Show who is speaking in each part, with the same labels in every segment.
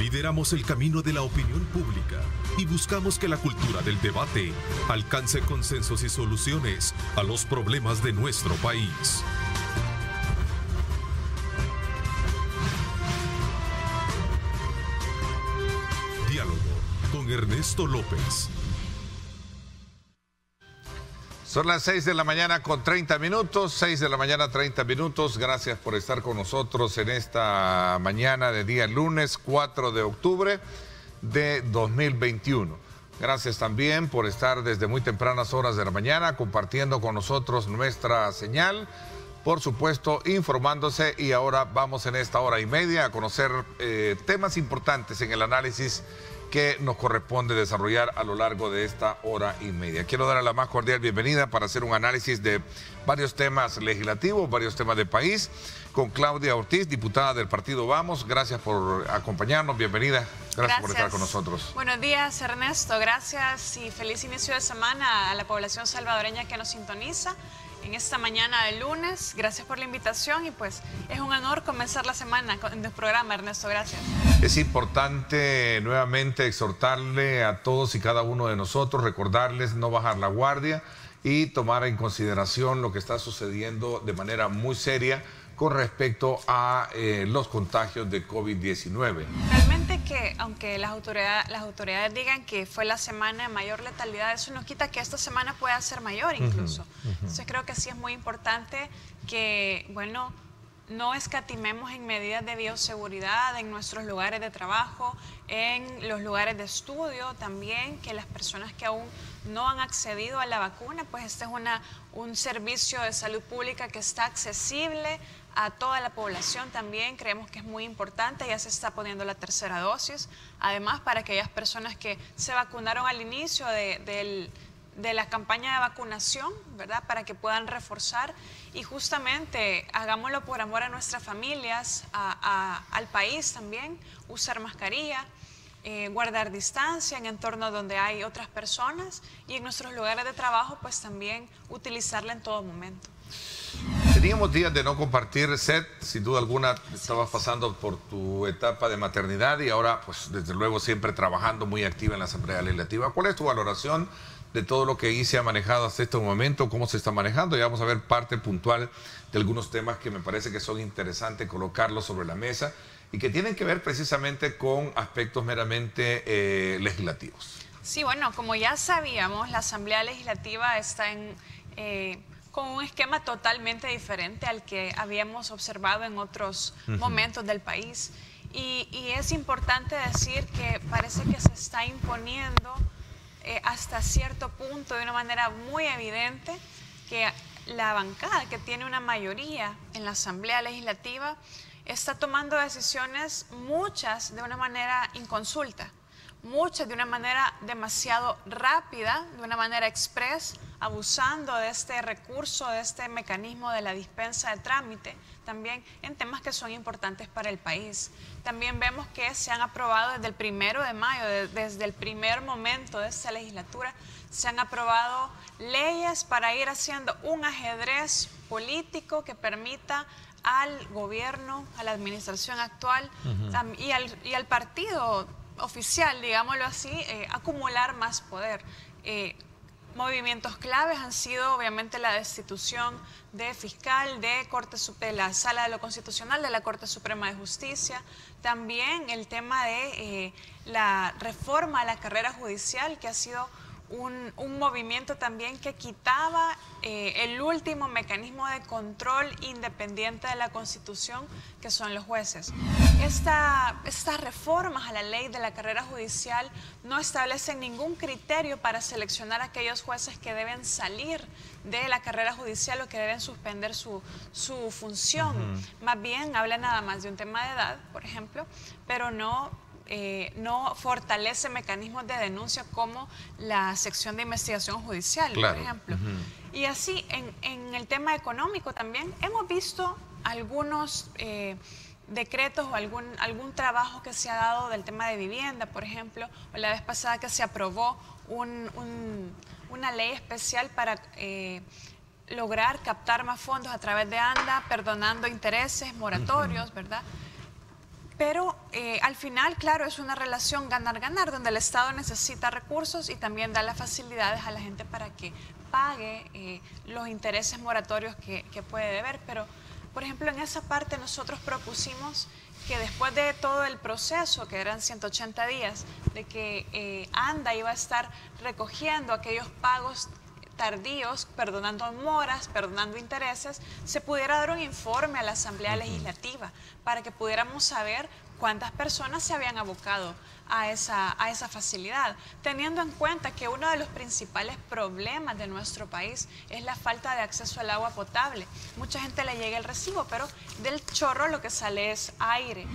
Speaker 1: Lideramos el camino de la opinión pública y buscamos que la cultura del debate alcance consensos y soluciones a los problemas de nuestro país. Diálogo con Ernesto López.
Speaker 2: Son las 6 de la mañana con 30 minutos, 6 de la mañana 30 minutos. Gracias por estar con nosotros en esta mañana de día lunes 4 de octubre de 2021. Gracias también por estar desde muy tempranas horas de la mañana compartiendo con nosotros nuestra señal. Por supuesto, informándose, y ahora vamos en esta hora y media a conocer temas importantes en el análisis que nos corresponde desarrollar a lo largo de esta hora y media. Quiero dar la más cordial bienvenida para hacer un análisis de varios temas legislativos, varios temas de país, con Claudia Ortiz, diputada del partido Vamos. Gracias por acompañarnos, bienvenida. Gracias por estar con nosotros.
Speaker 3: Buenos días, Ernesto. Gracias y feliz inicio de semana a la población salvadoreña que nos sintoniza en esta mañana de lunes. Gracias por la invitación y pues es un honor comenzar la semana en el programa, Ernesto. Gracias.
Speaker 2: Es importante nuevamente exhortarle a todos y cada uno de nosotros, recordarles no bajar la guardia y tomar en consideración lo que está sucediendo de manera muy seria con respecto a los contagios de COVID-19.
Speaker 3: Realmente que, aunque las autoridades digan que fue la semana de mayor letalidad, eso no quita que esta semana pueda ser mayor incluso. Entonces creo que sí es muy importante que, bueno, no escatimemos en medidas de bioseguridad en nuestros lugares de trabajo, en los lugares de estudio también, que las personas que aún no han accedido a la vacuna, pues este es un servicio de salud pública que está accesible a toda la población también. Creemos que es muy importante, ya se está poniendo la tercera dosis, además para aquellas personas que se vacunaron al inicio de la campaña de vacunación, ¿verdad? Para que puedan reforzar y justamente hagámoslo por amor a nuestras familias, al país también, usar mascarilla, guardar distancia en entornos donde hay otras personas y en nuestros lugares de trabajo pues también utilizarla en todo momento.
Speaker 2: Teníamos días de no compartir, Seth, sin duda alguna estabas pasando por tu etapa de maternidad y ahora pues desde luego siempre trabajando muy activa en la Asamblea Legislativa. ¿Cuál es tu valoración de todo lo que ahí se ha manejado hasta este momento? ¿Cómo se está manejando? Y vamos a ver parte puntual de algunos temas que me parece que son interesantes colocarlos sobre la mesa y que tienen que ver precisamente con aspectos meramente legislativos.
Speaker 3: Sí, bueno, como ya sabíamos, la Asamblea Legislativa está con un esquema totalmente diferente al que habíamos observado en otros momentos del país. Y es importante decir que parece que se está imponiendo hasta cierto punto, de una manera muy evidente, que la bancada que tiene una mayoría en la Asamblea Legislativa está tomando decisiones, muchas de una manera inconsulta, muchas de una manera demasiado rápida, de una manera express, abusando de este recurso, de este mecanismo de la dispensa de trámite, también en temas que son importantes para el país. También vemos que se han aprobado desde el 1 de mayo, desde el primer momento de esta legislatura, se han aprobado leyes para ir haciendo un ajedrez político que permita al gobierno, a la administración actual y al partido oficial, digámoslo así, acumular más poder. Movimientos claves han sido obviamente la destitución de fiscal, de la Sala de lo Constitucional, de la Corte Suprema de Justicia, también el tema de la reforma a la carrera judicial, que ha sido un movimiento también que quitaba el último mecanismo de control independiente de la Constitución, que son los jueces. Estas reformas a la ley de la carrera judicial no establecen ningún criterio para seleccionar a aquellos jueces que deben salir de la carrera judicial o que deben suspender su función. Más bien habla nada más de un tema de edad, por ejemplo, pero no fortalece mecanismos de denuncia como la sección de investigación judicial, por ejemplo. Y así, en el tema económico también, hemos visto algunos decretos o algún trabajo que se ha dado del tema de vivienda, por ejemplo, o la vez pasada que se aprobó una ley especial para lograr captar más fondos a través de ANDA, perdonando intereses, moratorios, ¿verdad? Pero al final, claro, es una relación ganar-ganar, donde el Estado necesita recursos y también da las facilidades a la gente para que pague los intereses moratorios que puede deber. Pero, por ejemplo, en esa parte nosotros propusimos que después de todo el proceso, que eran 180 días, de que ANDA iba a estar recogiendo aquellos pagos tardíos, perdonando moras, perdonando intereses, se pudiera dar un informe a la Asamblea Legislativa para que pudiéramos saber cuántas personas se habían abocado a esa facilidad, teniendo en cuenta que uno de los principales problemas de nuestro país es la falta de acceso al agua potable. Mucha gente le llega el recibo, pero del chorro lo que sale es aire.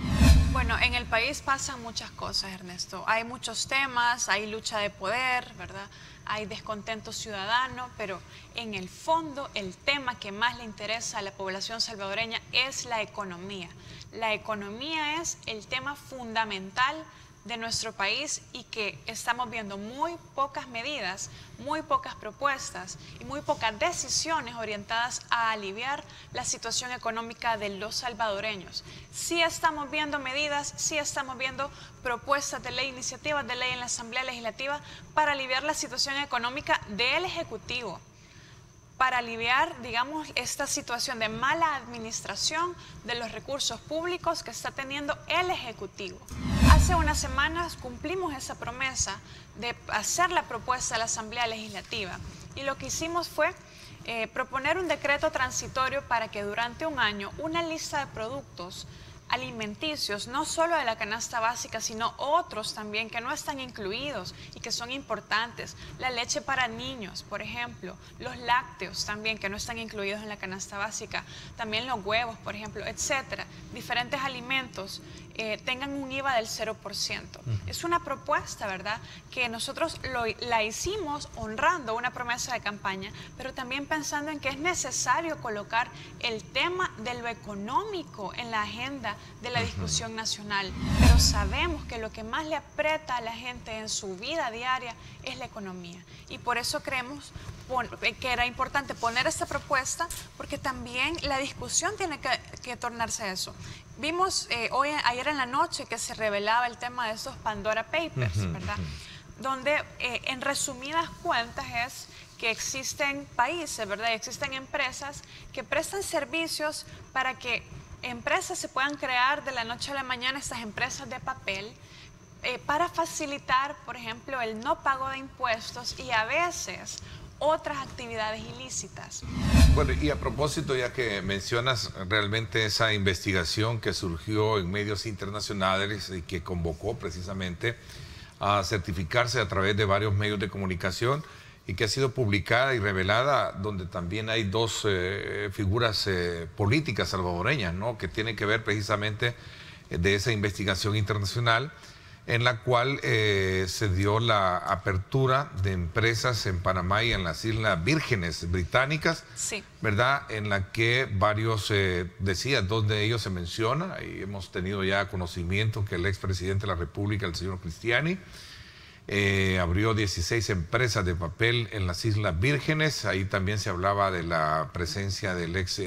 Speaker 3: Bueno, en el país pasan muchas cosas, Ernesto. Hay muchos temas, hay lucha de poder, ¿verdad? Hay descontento ciudadano, pero en el fondo el tema que más le interesa a la población salvadoreña es la economía. La economía es el tema fundamental de nuestro país y que estamos viendo muy pocas medidas, muy pocas propuestas y muy pocas decisiones orientadas a aliviar la situación económica de los salvadoreños. Sí estamos viendo medidas, sí estamos viendo propuestas de ley, iniciativas de ley en la Asamblea Legislativa para aliviar la situación económica del Ejecutivo, para aliviar, digamos, esta situación de mala administración de los recursos públicos que está teniendo el Ejecutivo. Hace unas semanas cumplimos esa promesa de hacer la propuesta a la Asamblea Legislativa y lo que hicimos fue proponer un decreto transitorio para que durante un año una lista de productos alimenticios, no solo de la canasta básica, sino otros también que no están incluidos y que son importantes. La leche para niños, por ejemplo, los lácteos también que no están incluidos en la canasta básica, también los huevos, por ejemplo, etcétera. Diferentes alimentos tengan un IVA del 0%. Es una propuesta, ¿verdad?, que nosotros la hicimos honrando una promesa de campaña, pero también pensando en que es necesario colocar el tema de lo económico en la agenda de la discusión nacional. Pero sabemos que lo que más le aprieta a la gente en su vida diaria es la economía. Y por eso creemos que era importante poner esta propuesta, porque también la discusión tiene que tornarse a eso. Vimos ayer en la noche que se revelaba el tema de esos Pandora Papers, ¿verdad? Donde en resumidas cuentas es que existen países, ¿verdad? Existen empresas que prestan servicios para que empresas se puedan crear de la noche a la mañana, estas empresas de papel, para facilitar, por ejemplo, el no pago de impuestos y a veces otras actividades ilícitas.
Speaker 2: Bueno, y a propósito, ya que mencionas realmente esa investigación que surgió en medios internacionales y que convocó precisamente a certificarse a través de varios medios de comunicación y que ha sido publicada y revelada, donde también hay dos figuras políticas salvadoreñas, ¿no?, que tienen que ver precisamente de esa investigación internacional, en la cual se dio la apertura de empresas en Panamá y en las Islas Vírgenes Británicas,
Speaker 3: sí,
Speaker 2: ¿verdad?, en la que varios, dos de ellos se menciona, y hemos tenido ya conocimiento que el expresidente de la República, el señor Cristiani, abrió 16 empresas de papel en las Islas Vírgenes. Ahí también se hablaba de la presencia del ex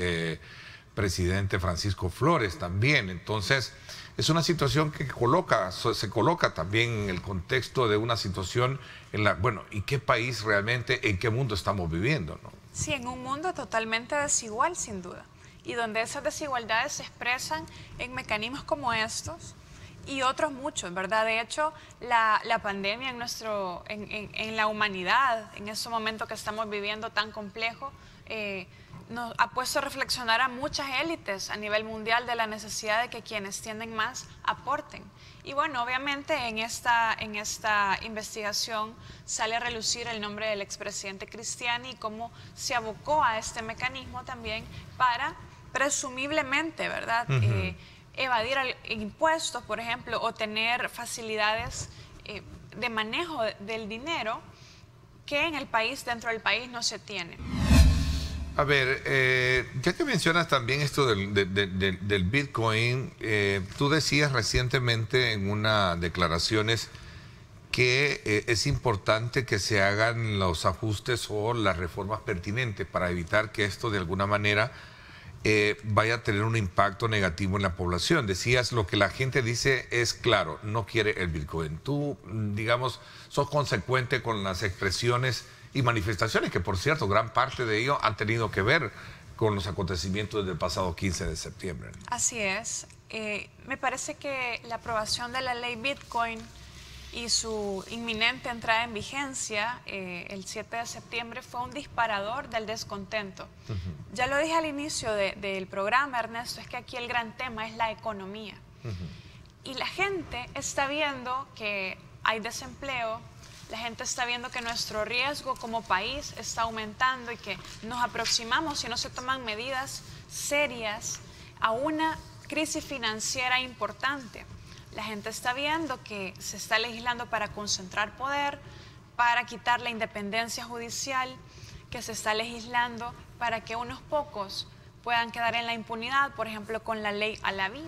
Speaker 2: presidente Francisco Flores también. Entonces, es una situación que se coloca también en el contexto de una situación en la, bueno, ¿y qué país realmente, en qué mundo estamos viviendo, ¿no?
Speaker 3: Sí, en un mundo totalmente desigual, sin duda, y donde esas desigualdades se expresan en mecanismos como estos y otros muchos, ¿verdad? De hecho, la pandemia en la humanidad, en ese momento que estamos viviendo tan complejo, nos ha puesto a reflexionar a muchas élites a nivel mundial de la necesidad de que quienes tienen más aporten. Y bueno, obviamente en esta investigación sale a relucir el nombre del expresidente Cristiani y cómo se abocó a este mecanismo también para, presumiblemente, ¿verdad?, evadir impuestos, por ejemplo, o tener facilidades de manejo del dinero que en el país, dentro del país, no se tiene.
Speaker 2: A ver, ya que mencionas también esto del Bitcoin, tú decías recientemente en unas declaraciones que es importante que se hagan los ajustes o las reformas pertinentes para evitar que esto de alguna manera vaya a tener un impacto negativo en la población. Decías, lo que la gente dice es claro, no quiere el Bitcoin. Tú, digamos, sos consecuente con las expresiones y manifestaciones, que por cierto, gran parte de ello han tenido que ver con los acontecimientos del pasado 15 de septiembre.
Speaker 3: Así es. Me parece que la aprobación de la ley Bitcoin y su inminente entrada en vigencia el 7 de septiembre fue un disparador del descontento. Ya lo dije al inicio del programa, Ernesto, es que aquí el gran tema es la economía. Y la gente está viendo que hay desempleo, la gente está viendo que nuestro riesgo como país está aumentando y que nos aproximamos, si no se toman medidas serias, a una crisis financiera importante. La gente está viendo que se está legislando para concentrar poder, para quitar la independencia judicial, que se está legislando para que unos pocos puedan quedar en la impunidad, por ejemplo, con la ley Alaví.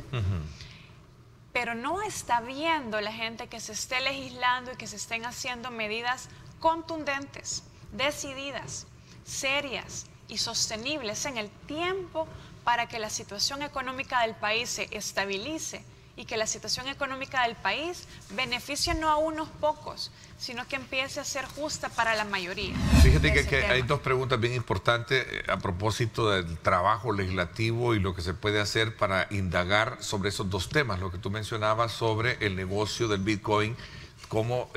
Speaker 3: Pero no está viendo la gente que se esté legislando y que se estén haciendo medidas contundentes, decididas, serias y sostenibles en el tiempo para que la situación económica del país se estabilice y que la situación económica del país beneficie no a unos pocos, sino que empiece a ser justa para la mayoría.
Speaker 2: Fíjate que hay dos preguntas bien importantes a propósito del trabajo legislativo y lo que se puede hacer para indagar sobre esos dos temas, lo que tú mencionabas sobre el negocio del Bitcoin, cómo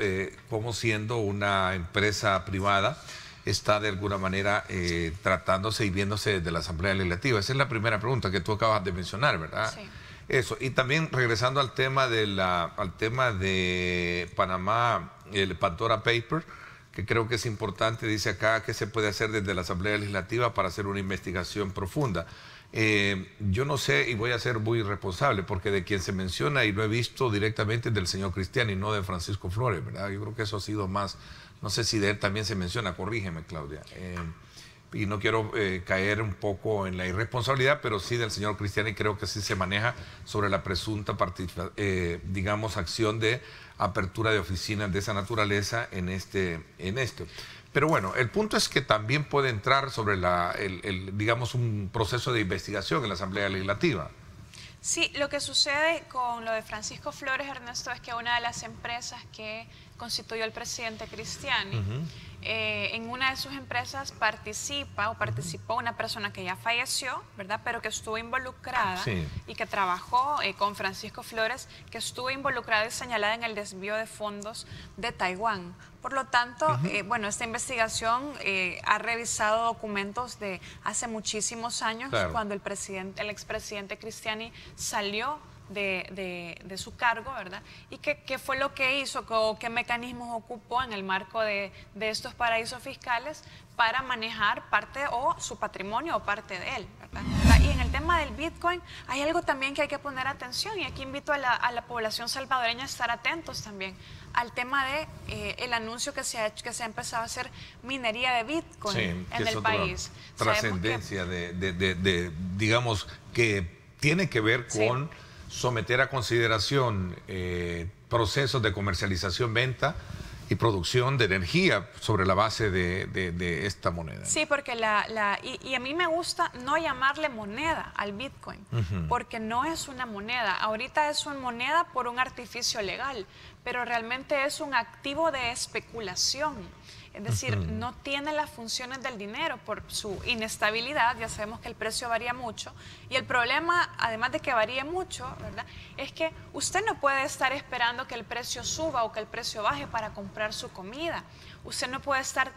Speaker 2: siendo una empresa privada está de alguna manera tratándose y viéndose desde la Asamblea Legislativa. Esa es la primera pregunta que tú acabas de mencionar, ¿verdad?
Speaker 3: Sí.
Speaker 2: Eso, y también regresando al tema de Panamá, el Pandora Paper, que creo que es importante, dice acá que se puede hacer desde la Asamblea Legislativa para hacer una investigación profunda. Yo no sé, y voy a ser muy responsable, porque de quien se menciona, y lo he visto directamente, del señor Cristiani, no de Francisco Flores, ¿verdad? Yo creo que eso ha sido más, no sé si de él también se menciona, corrígeme, Claudia. Y no quiero caer un poco en la irresponsabilidad, pero sí del señor Cristiani creo que sí se maneja sobre la presunta digamos, acción de apertura de oficinas de esa naturaleza en esto. Pero bueno, el punto es que también puede entrar sobre digamos, un proceso de investigación en la Asamblea Legislativa.
Speaker 3: Sí, lo que sucede con lo de Francisco Flores, Ernesto, es que una de las empresas que constituyó el presidente Cristiani, en una de sus empresas participó una persona que ya falleció, ¿verdad? Pero que estuvo involucrada y que trabajó con Francisco Flores, que estuvo involucrada y señalada en el desvío de fondos de Taiwán. Por lo tanto, bueno, esta investigación ha revisado documentos de hace muchísimos años, cuando el expresidente Cristiani salió de su cargo, ¿verdad? Y qué fue lo que hizo, qué mecanismos ocupó en el marco de estos paraísos fiscales para manejar parte o su patrimonio o parte de él, ¿verdad? Y en el tema del Bitcoin hay algo también que hay que poner atención, y aquí invito a la población salvadoreña a estar atentos también al tema de el anuncio que se ha hecho, que se ha empezado a hacer minería de Bitcoin en el país.
Speaker 2: Trascendencia digamos, que tiene que ver con someter a consideración procesos de comercialización, venta y producción de energía sobre la base de esta moneda.
Speaker 3: Sí, porque y a mí me gusta no llamarle moneda al Bitcoin, porque no es una moneda. Ahorita es una moneda por un artificio legal, pero realmente es un activo de especulación. Es decir, no tiene las funciones del dinero por su inestabilidad. Ya sabemos que el precio varía mucho. Y el problema, además de que varíe mucho, ¿verdad?, es que usted no puede estar esperando que el precio suba o que el precio baje para comprar su comida. Usted no puede estar,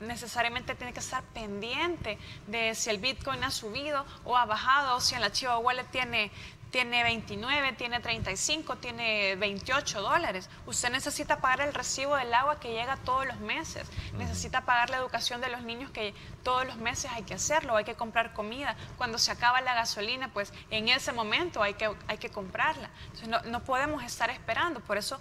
Speaker 3: necesariamente tiene que estar pendiente de si el Bitcoin ha subido o ha bajado, o si en la Chiva Wallet tiene 29, tiene 35, tiene 28 dólares. Usted necesita pagar el recibo del agua que llega todos los meses. Necesita pagar la educación de los niños, que todos los meses hay que hacerlo. Hay que comprar comida. Cuando se acaba la gasolina, pues en ese momento hay que comprarla. Entonces no podemos estar esperando. Por eso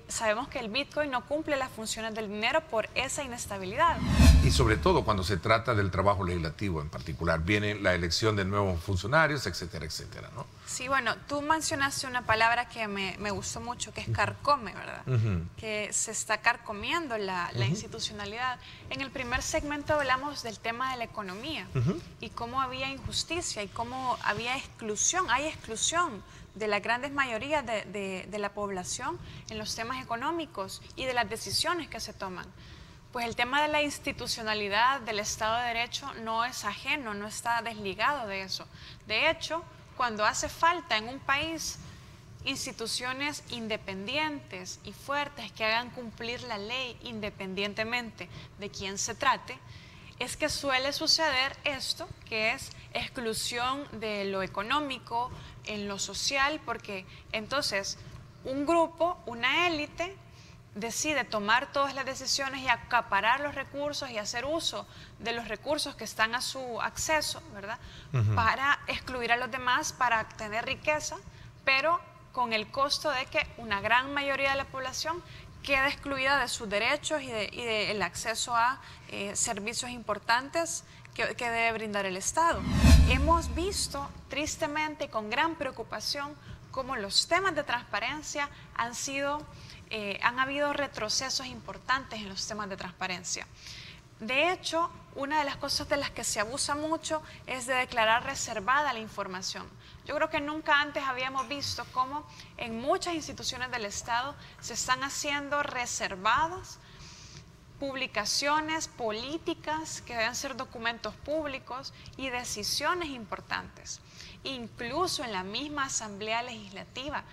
Speaker 3: sabemos que el Bitcoin no cumple las funciones del dinero por esa inestabilidad.
Speaker 2: Y sobre todo cuando se trata del trabajo legislativo en particular, viene la elección de nuevos funcionarios, etcétera, etcétera, ¿no?
Speaker 3: Sí, bueno, tú mencionaste una palabra que me gustó mucho, que es carcome, ¿verdad? Que se está carcomiendo la institucionalidad. En el primer segmento hablamos del tema de la economía y cómo había injusticia y cómo había exclusión, hay exclusión de la grandes mayoría de la población en los temas económicos y de las decisiones que se toman. Pues el tema de la institucionalidad del Estado de Derecho no es ajeno, no está desligado de eso. De hecho, cuando hace falta en un país instituciones independientes y fuertes que hagan cumplir la ley independientemente de quién se trate, es que suele suceder esto, que es exclusión de lo económico en lo social, porque entonces un grupo, una élite, decide tomar todas las decisiones y acaparar los recursos y hacer uso de los recursos que están a su acceso, ¿verdad? Para excluir a los demás, para tener riqueza, pero con el costo de que una gran mayoría de la población queda excluida de sus derechos y del acceso a servicios importantes que debe brindar el Estado. Hemos visto tristemente y con gran preocupación cómo los temas de transparencia han habido retrocesos importantes en los temas de transparencia. De hecho, una de las cosas de las que se abusa mucho es de declarar reservada la información. Yo creo que nunca antes habíamos visto cómo en muchas instituciones del Estado se están haciendo reservadas publicaciones políticas que deben ser documentos públicos y decisiones importantes. Incluso en la misma Asamblea Legislativa,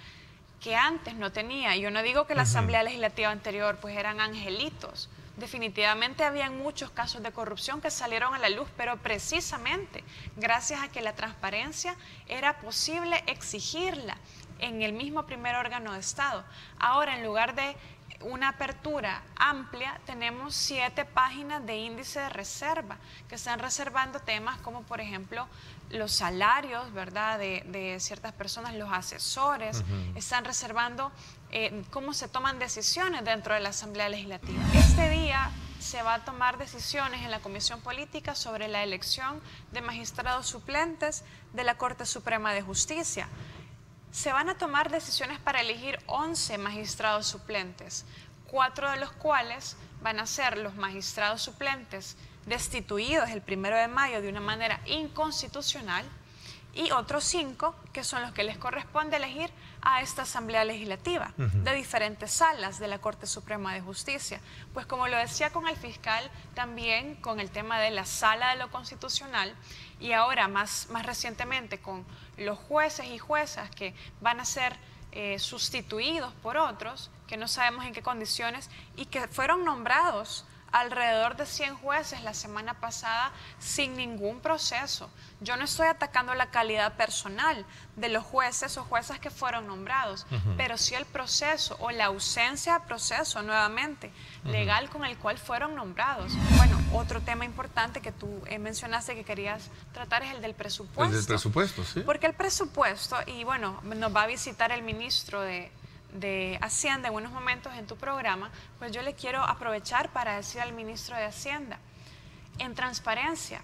Speaker 3: que antes no tenía. Yo no digo que la Asamblea Legislativa anterior pues eran angelitos. Definitivamente habían muchos casos de corrupción que salieron a la luz, pero precisamente gracias a que la transparencia era posible exigirla en el mismo primer órgano de Estado. Ahora, en lugar de una apertura amplia, tenemos 7 páginas de índice de reserva que están reservando temas como, por ejemplo, los salarios, ¿verdad?, de ciertas personas, los asesores, están reservando cómo se toman decisiones dentro de la Asamblea Legislativa. Este día se va a tomar decisiones en la Comisión Política sobre la elección de magistrados suplentes de la Corte Suprema de Justicia. Se van a tomar decisiones para elegir 11 magistrados suplentes, 4 de los cuales van a ser los magistrados suplentes destituidos el 1 de mayo de una manera inconstitucional y otros 5 que son los que les corresponde elegir a esta Asamblea Legislativa de diferentes salas de la Corte Suprema de Justicia. Pues como lo decía con el fiscal, también con el tema de la Sala de lo Constitucional y ahora más recientemente con los jueces y juezas que van a ser sustituidos por otros que no sabemos en qué condiciones y que fueron nombrados alrededor de 100 jueces la semana pasada sin ningún proceso. Yo no estoy atacando la calidad personal de los jueces o juezas que fueron nombrados, pero sí el proceso o la ausencia de proceso nuevamente legal con el cual fueron nombrados. Bueno, otro tema importante que tú mencionaste que querías tratar es el del presupuesto.
Speaker 2: El del presupuesto, sí.
Speaker 3: Porque el presupuesto, y bueno, nos va a visitar el ministro de Hacienda en unos momentos en tu programa, pues yo le quiero aprovechar para decir al ministro de Hacienda, en transparencia,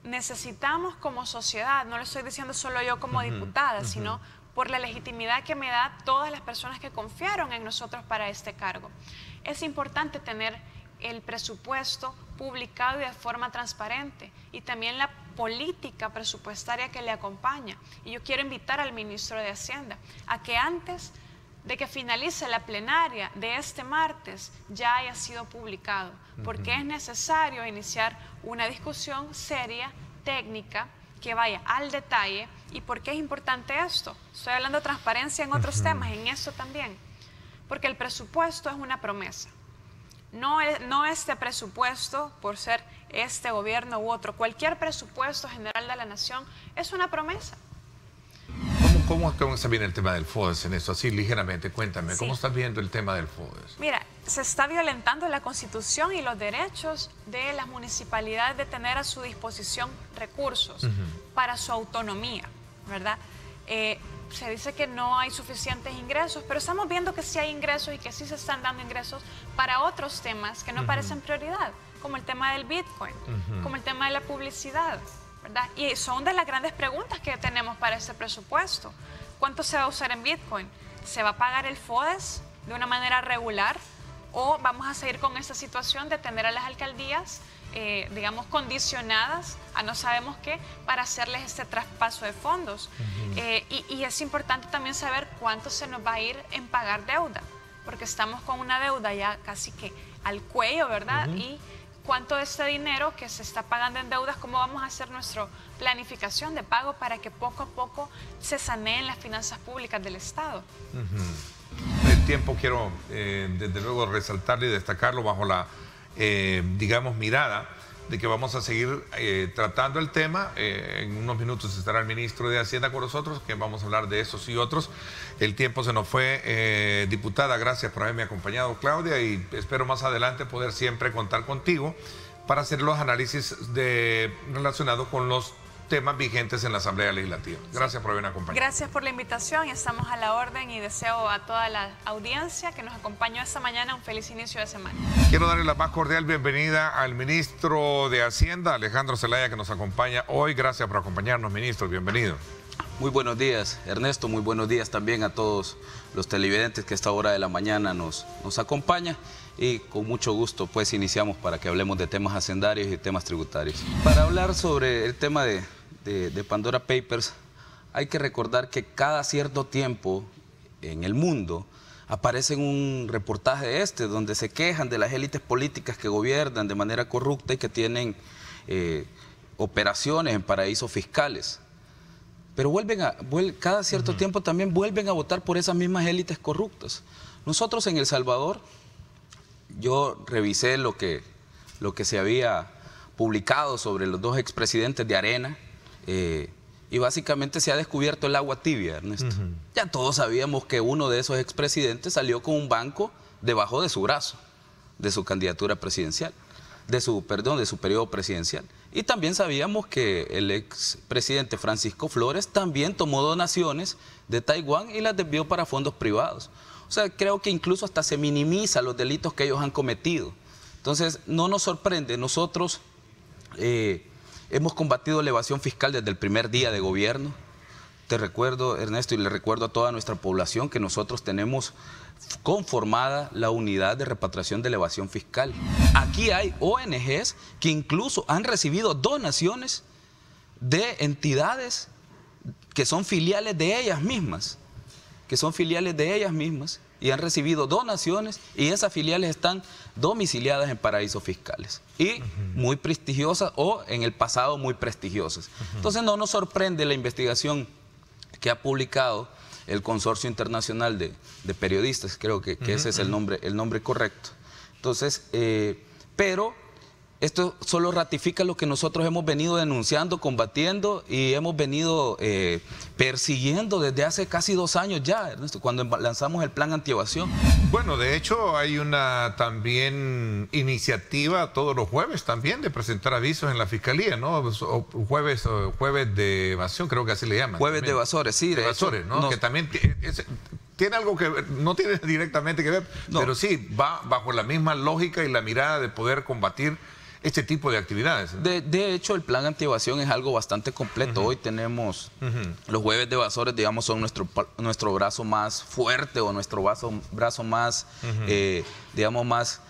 Speaker 3: necesitamos como sociedad, no lo estoy diciendo solo yo como diputada, sino por la legitimidad que me da todas las personas que confiaron en nosotros para este cargo. Es importante tener el presupuesto publicado y de forma transparente y también la política presupuestaria que le acompaña. Y yo quiero invitar al ministro de Hacienda a que antes de que finalice la plenaria de este martes ya haya sido publicado, porque es necesario iniciar una discusión seria, técnica, que vaya al detalle. ¿Y por qué es importante esto? Estoy hablando de transparencia en otros temas, en esto también, porque el presupuesto es una promesa. No este presupuesto por ser este gobierno u otro, cualquier presupuesto general de la nación es una promesa.
Speaker 2: ¿Cómo está bien el tema del FODES en esto? Así ligeramente, cuéntame, ¿cómo estás viendo el tema del FODES?
Speaker 3: Mira, se está violentando la Constitución y los derechos de las municipalidades de tener a su disposición recursos para su autonomía, ¿verdad? Se dice que no hay suficientes ingresos, pero estamos viendo que sí hay ingresos y que sí se están dando ingresos para otros temas que no parecen prioridad. como el tema del Bitcoin, como el tema de la publicidad, ¿verdad? Y son de las grandes preguntas que tenemos para este presupuesto. ¿Cuánto se va a usar en Bitcoin? ¿Se va a pagar el FODES de una manera regular o vamos a seguir con esta situación de tener a las alcaldías, digamos, condicionadas a no sabemos qué para hacerles este traspaso de fondos? Y es importante también saber cuánto se nos va a ir en pagar deuda, porque estamos con una deuda ya casi que al cuello, ¿verdad? Y cuánto de este dinero que se está pagando en deudas, cómo vamos a hacer nuestra planificación de pago para que poco a poco se saneen las finanzas públicas del Estado.
Speaker 2: El tiempo quiero desde luego resaltarlo y destacarlo bajo la, digamos, mirada de que vamos a seguir tratando el tema. En unos minutos estará el ministro de Hacienda con nosotros, que vamos a hablar de esos y otros. El tiempo se nos fue, diputada, gracias por haberme acompañado, Claudia, y espero más adelante poder siempre contar contigo para hacer los análisis relacionados con los temas vigentes en la Asamblea Legislativa. Gracias por haberme acompañado.
Speaker 3: Gracias por la invitación y estamos a la orden y deseo a toda la audiencia que nos acompañó esta mañana un feliz inicio de semana.
Speaker 2: Quiero darle la más cordial bienvenida al ministro de Hacienda, Alejandro Zelaya, que nos acompaña hoy. Gracias por acompañarnos, ministro. Bienvenido.
Speaker 4: Muy buenos días, Ernesto. Muy buenos días también a todos los televidentes que a esta hora de la mañana nos acompañan. Y con mucho gusto pues iniciamos para que hablemos de temas hacendarios y temas tributarios. Para hablar sobre el tema de Pandora Papers, hay que recordar que cada cierto tiempo en el mundo aparece un reportaje donde se quejan de las élites políticas que gobiernan de manera corrupta y que tienen operaciones en paraísos fiscales. Pero cada cierto tiempo también vuelven a votar por esas mismas élites corruptas. Nosotros en El Salvador, yo revisé lo que se había publicado sobre los dos expresidentes de Arena, y básicamente se ha descubierto el agua tibia, Ernesto. Ya todos sabíamos que uno de esos expresidentes salió con un banco debajo de su brazo, de su candidatura presidencial, de su periodo presidencial. Y también sabíamos que el expresidente Francisco Flores también tomó donaciones de Taiwán y las desvió para fondos privados. O sea, creo que incluso hasta se minimiza los delitos que ellos han cometido. Entonces, no nos sorprende. Nosotros hemos combatido la evasión fiscal desde el primer día de gobierno. Te recuerdo, Ernesto, y le recuerdo a toda nuestra población que nosotros tenemos conformada la unidad de repatriación de la evasión fiscal. Aquí hay ONGs que incluso han recibido donaciones de entidades que son filiales de ellas mismas, y han recibido donaciones y esas filiales están domiciliadas en paraísos fiscales y muy prestigiosas o en el pasado muy prestigiosas. Entonces no nos sorprende la investigación que ha publicado el Consorcio Internacional de Periodistas, creo que ese es el nombre correcto. Entonces, pero esto solo ratifica lo que nosotros hemos venido denunciando, combatiendo y hemos venido persiguiendo desde hace casi 2 años ya, Ernesto, cuando lanzamos el plan antievasión.
Speaker 2: Bueno, de hecho hay una también iniciativa todos los jueves también de presentar avisos en la Fiscalía, ¿no? O jueves de evasión, creo que así le llaman.
Speaker 4: Jueves
Speaker 2: también.
Speaker 4: de evasores, sí.
Speaker 2: De evasores, ¿no? Que también tiene algo que ver, no tiene directamente que ver, pero sí va bajo la misma lógica y la mirada de poder combatir este tipo de actividades.
Speaker 4: De hecho, el plan antievasión es algo bastante completo. Hoy tenemos los jueves de evasores, digamos, son nuestro brazo más fuerte o nuestro brazo más, digamos, más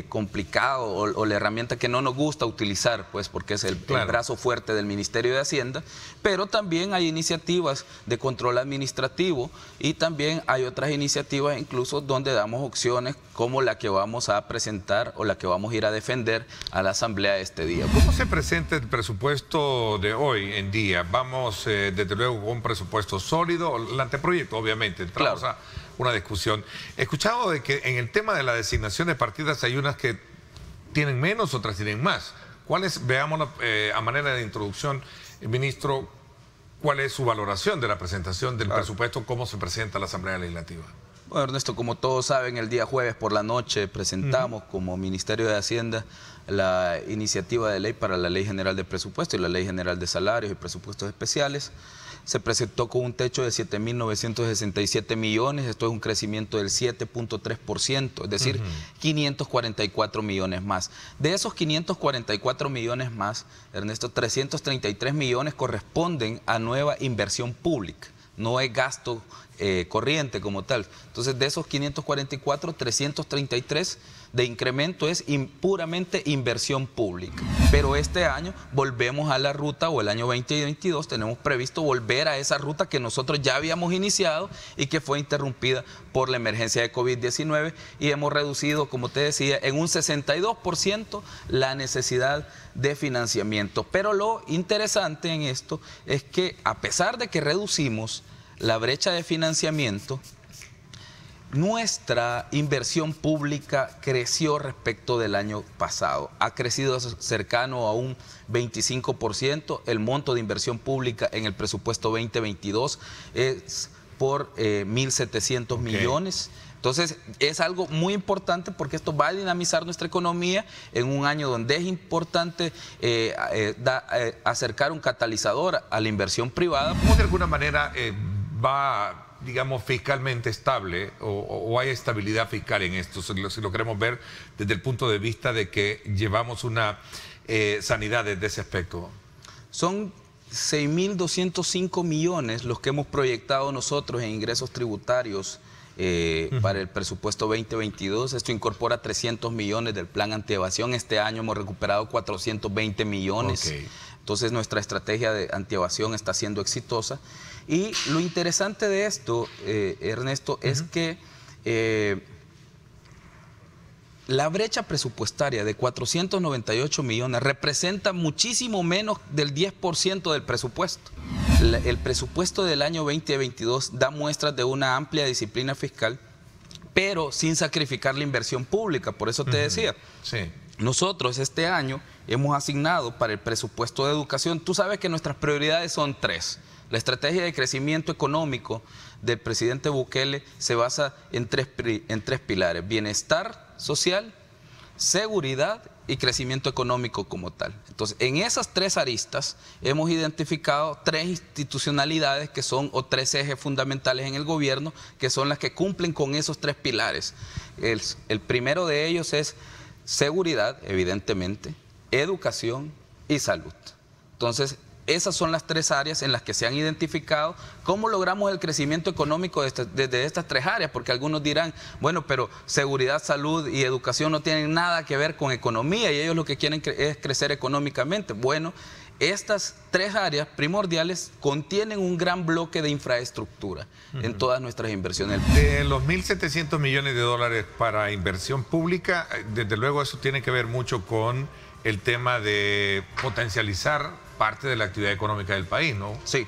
Speaker 4: complicado o la herramienta que no nos gusta utilizar, pues porque es el brazo fuerte del Ministerio de Hacienda, pero también hay iniciativas de control administrativo y también hay otras iniciativas incluso donde damos opciones como la que vamos a presentar o la que vamos a ir a defender a la Asamblea este día.
Speaker 2: ¿Cómo se presenta el presupuesto de hoy en día? Vamos desde luego con un presupuesto sólido, el anteproyecto obviamente, entramos a una discusión. He escuchado de que en el tema de la designación de partidas hay unas que tienen menos, otras tienen más. ¿Cuáles, veamos a manera de introducción, ministro, cuál es su valoración de la presentación del presupuesto, cómo se presenta la Asamblea Legislativa?
Speaker 4: Bueno, Ernesto, como todos saben, el día jueves por la noche presentamos como Ministerio de Hacienda la iniciativa de ley para la Ley General de Presupuesto y la Ley General de Salarios y Presupuestos Especiales, se presentó con un techo de 7.967 millones, esto es un crecimiento del 7.3%, es decir, 544 millones más. De esos 544 millones más, Ernesto, 333 millones corresponden a nueva inversión pública, no es gasto corriente como tal. Entonces, de esos 544, 333 de incremento es puramente inversión pública. Pero este año volvemos a la ruta, o el año 2022 tenemos previsto volver a esa ruta que nosotros ya habíamos iniciado y que fue interrumpida por la emergencia de COVID-19, y hemos reducido, como te decía, en un 62% la necesidad de financiamiento. Pero lo interesante en esto es que, a pesar de que reducimos la brecha de financiamiento, nuestra inversión pública creció respecto del año pasado. Ha crecido cercano a un 25%. El monto de inversión pública en el presupuesto 2022 es por 1.700 millones. Entonces, es algo muy importante porque esto va a dinamizar nuestra economía en un año donde es importante acercar un catalizador a la inversión privada.
Speaker 2: ¿Cómo de alguna manera va, digamos, fiscalmente estable o hay estabilidad fiscal en esto? Si lo queremos ver desde el punto de vista de que llevamos una sanidad desde ese aspecto.
Speaker 4: Son 6.205 millones los que hemos proyectado nosotros en ingresos tributarios para el presupuesto 2022. Esto incorpora 300 millones del plan antievasión. Este año hemos recuperado 420 millones. Entonces, nuestra estrategia de antievasión está siendo exitosa. Y lo interesante de esto, Ernesto, es que la brecha presupuestaria de 498 millones representa muchísimo menos del 10% del presupuesto. El presupuesto del año 2022 da muestras de una amplia disciplina fiscal, pero sin sacrificar la inversión pública. Por eso te decía, nosotros este año hemos asignado para el presupuesto de educación, tú sabes que nuestras prioridades son 3. La estrategia de crecimiento económico del presidente Bukele se basa en tres pilares: bienestar social, seguridad y crecimiento económico como tal. Entonces, en esas 3 aristas hemos identificado 3 institucionalidades que son, o 3 ejes fundamentales en el gobierno, que son las que cumplen con esos 3 pilares. El primero de ellos es seguridad, evidentemente, educación y salud. Entonces, esas son las 3 áreas en las que se han identificado. ¿Cómo logramos el crecimiento económico desde estas 3 áreas? Porque algunos dirán, bueno, pero seguridad, salud y educación no tienen nada que ver con economía y ellos lo que quieren es crecer económicamente. Bueno, estas 3 áreas primordiales contienen un gran bloque de infraestructura en todas nuestras inversiones.
Speaker 2: De los 1.700 millones de dólares para inversión pública, desde luego eso tiene que ver mucho con el tema de potencializar parte de la actividad económica del país, ¿no?
Speaker 4: Sí,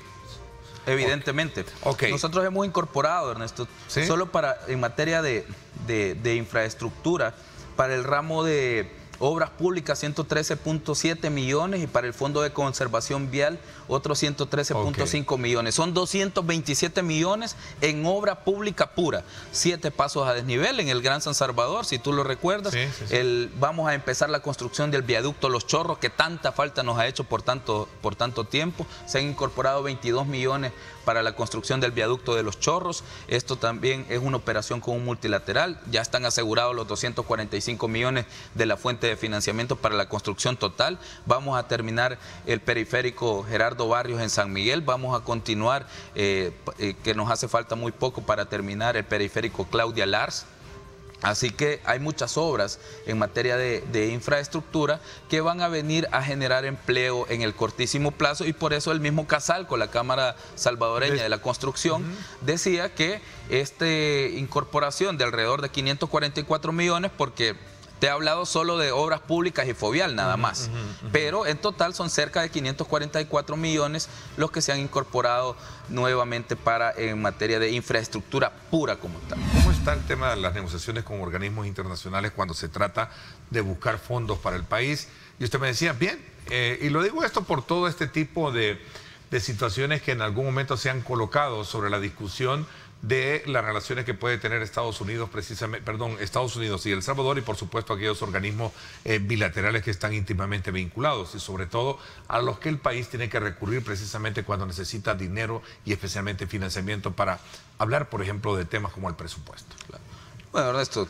Speaker 4: evidentemente. Nosotros hemos incorporado, Ernesto, solo en materia de infraestructura, para el ramo de obras públicas 113.7 millones y para el Fondo de Conservación Vial otros 113.5 millones. Son 227 millones en obra pública pura. 7 pasos a desnivel en el Gran San Salvador, si tú lo recuerdas. Vamos a empezar la construcción del viaducto Los Chorros, que tanta falta nos ha hecho por tanto tiempo. Se han incorporado 22 millones para la construcción del viaducto de Los Chorros. Esto también es una operación con un multilateral. Ya están asegurados los 245 millones de la fuente de financiamiento para la construcción total. Vamos a terminar el periférico Gerardo Barrios en San Miguel. Vamos a continuar, que nos hace falta muy poco para terminar el periférico Claudia Lars. Así que hay muchas obras en materia de infraestructura que van a venir a generar empleo en el cortísimo plazo, y por eso el mismo Casalco, la Cámara Salvadoreña de la Construcción, decía que esta incorporación de alrededor de 544 millones, porque te he hablado solo de obras públicas y Fovial nada más, pero en total son cerca de 544 millones los que se han incorporado nuevamente en materia de infraestructura pura como tal.
Speaker 2: ¿Cómo está el tema de las negociaciones con organismos internacionales cuando se trata de buscar fondos para el país? Y usted me decía, bien, y lo digo esto por todo este tipo de situaciones que en algún momento se han colocado sobre la discusión de las relaciones que puede tener Estados Unidos y El Salvador, y por supuesto aquellos organismos bilaterales que están íntimamente vinculados, y sobre todo a los que el país tiene que recurrir precisamente cuando necesita dinero y especialmente financiamiento para hablar, por ejemplo, de temas como el presupuesto.
Speaker 4: Claro. Bueno, Ernesto,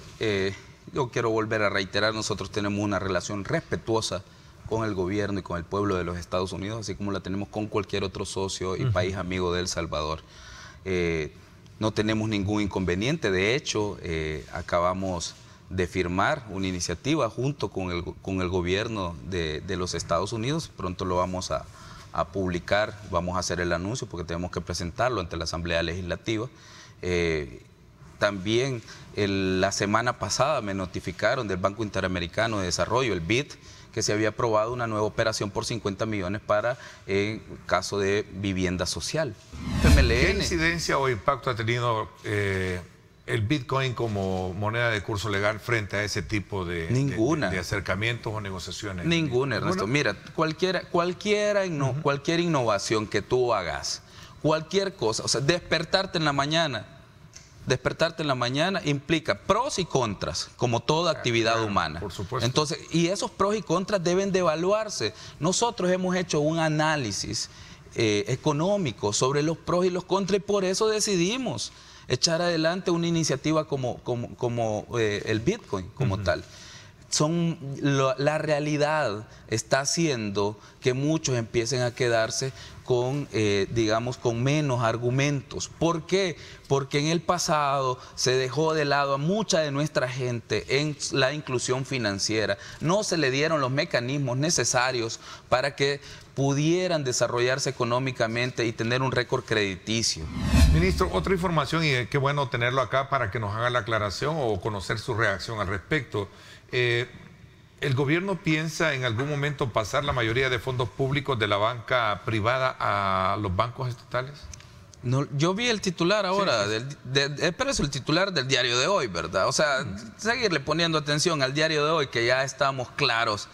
Speaker 4: yo quiero volver a reiterar, nosotros tenemos una relación respetuosa con el gobierno y con el pueblo de los Estados Unidos, así como la tenemos con cualquier otro socio y país amigo de El Salvador. No tenemos ningún inconveniente, de hecho, acabamos de firmar una iniciativa junto con el gobierno de los Estados Unidos, pronto lo vamos a publicar, vamos a hacer el anuncio porque tenemos que presentarlo ante la Asamblea Legislativa. También la semana pasada me notificaron del Banco Interamericano de Desarrollo, el BID, que se había aprobado una nueva operación por 50 millones para en caso de vivienda social.
Speaker 2: ¿Qué incidencia o impacto ha tenido el Bitcoin como moneda de curso legal frente a ese tipo de acercamientos o negociaciones?
Speaker 4: Ninguna, Ernesto. Mira, cualquier innovación que tú hagas, cualquier cosa, o sea, despertarte en la mañana implica pros y contras, como toda actividad humana.
Speaker 2: Por supuesto.
Speaker 4: Entonces, y esos pros y contras deben de evaluarse. Nosotros hemos hecho un análisis económico sobre los pros y los contras, y por eso decidimos echar adelante una iniciativa como el Bitcoin, como tal. La realidad está haciendo que muchos empiecen a quedarse con, digamos, con menos argumentos. ¿Por qué? Porque en el pasado se dejó de lado a mucha de nuestra gente en la inclusión financiera. No se le dieron los mecanismos necesarios para que pudieran desarrollarse económicamente y tener un récord crediticio.
Speaker 2: Ministro, otra información, y qué bueno tenerlo acá para que nos haga la aclaración o conocer su reacción al respecto. ¿El gobierno piensa en algún momento pasar la mayoría de fondos públicos de la banca privada a los bancos estatales?
Speaker 4: No, yo vi el titular ahora, pero es el titular del Diario de Hoy, ¿verdad? O sea, seguirle poniendo atención al Diario de Hoy, que ya estamos claros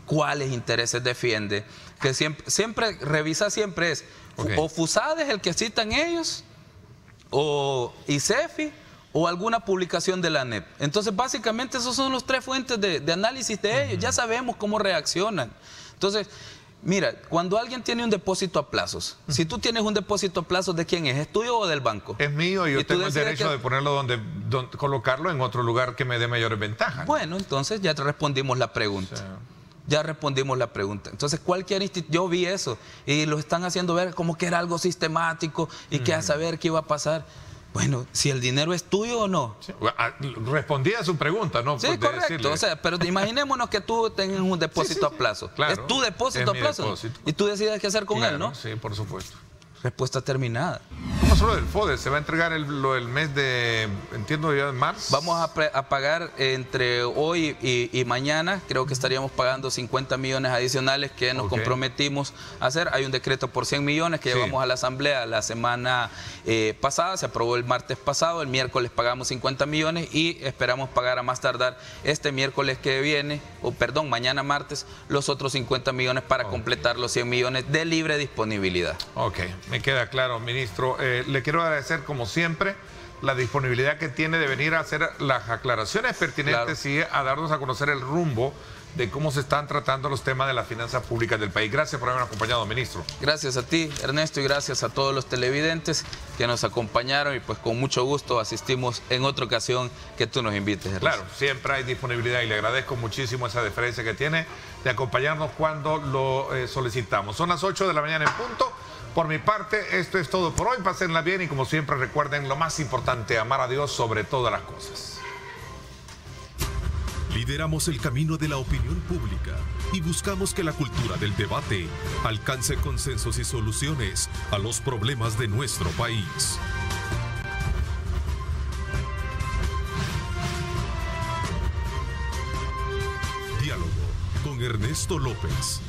Speaker 4: cuáles intereses defiende, que siempre revisa siempre es, o FUSAD es el que citan ellos, o ICEFI, o alguna publicación de la NEP. Entonces, básicamente, esos son los tres fuentes de análisis de ellos. Ya sabemos cómo reaccionan. Entonces, mira, cuando alguien tiene un depósito a plazos, si tú tienes un depósito a plazos, ¿de quién es? ¿Es tuyo o del banco?
Speaker 2: Es mío y yo tengo el derecho de ponerlo donde colocarlo en otro lugar que me dé mayores ventajas.
Speaker 4: Bueno, entonces ya te respondimos la pregunta. Sí. Ya respondimos la pregunta. Entonces, yo vi eso y lo están haciendo ver como que era algo sistemático y que a saber qué iba a pasar. Bueno, si el dinero es tuyo o no.
Speaker 2: Sí. Respondí a su pregunta, ¿no?
Speaker 4: Sí, correcto. O sea, pero imaginémonos que tú tengas un depósito a plazo.
Speaker 2: Claro,
Speaker 4: es tu depósito a plazo.
Speaker 2: Depósito.
Speaker 4: Y tú decides qué hacer con él, ¿no?
Speaker 2: Sí, por supuesto.
Speaker 4: Respuesta terminada.
Speaker 2: ¿Cómo pasó lo del FODE? ¿Se va a entregar el mes de, entiendo ya, de marzo?
Speaker 4: Vamos a pagar entre hoy y mañana, creo que estaríamos pagando 50 millones adicionales que nos comprometimos a hacer. Hay un decreto por 100 millones que llevamos a la Asamblea la semana pasada, se aprobó el martes pasado, el miércoles pagamos 50 millones y esperamos pagar a más tardar este miércoles que viene, mañana martes, los otros 50 millones para completar los 100 millones de libre disponibilidad.
Speaker 2: Ok. Me queda claro, ministro. Le quiero agradecer, como siempre, la disponibilidad que tiene de venir a hacer las aclaraciones pertinentes y a darnos a conocer el rumbo de cómo se están tratando los temas de las finanzas públicas del país. Gracias por haberme acompañado, ministro.
Speaker 4: Gracias a ti, Ernesto, y gracias a todos los televidentes que nos acompañaron y pues con mucho gusto asistimos en otra ocasión que tú nos invites, Ernesto.
Speaker 2: Claro, siempre hay disponibilidad y le agradezco muchísimo esa deferencia que tiene de acompañarnos cuando lo solicitamos. Son las 8 de la mañana en punto. Por mi parte, esto es todo por hoy. Pásenla bien y como siempre recuerden lo más importante, amar a Dios sobre todas las cosas.
Speaker 1: Lideramos el camino de la opinión pública y buscamos que la cultura del debate alcance consensos y soluciones a los problemas de nuestro país. Diálogo con Ernesto López.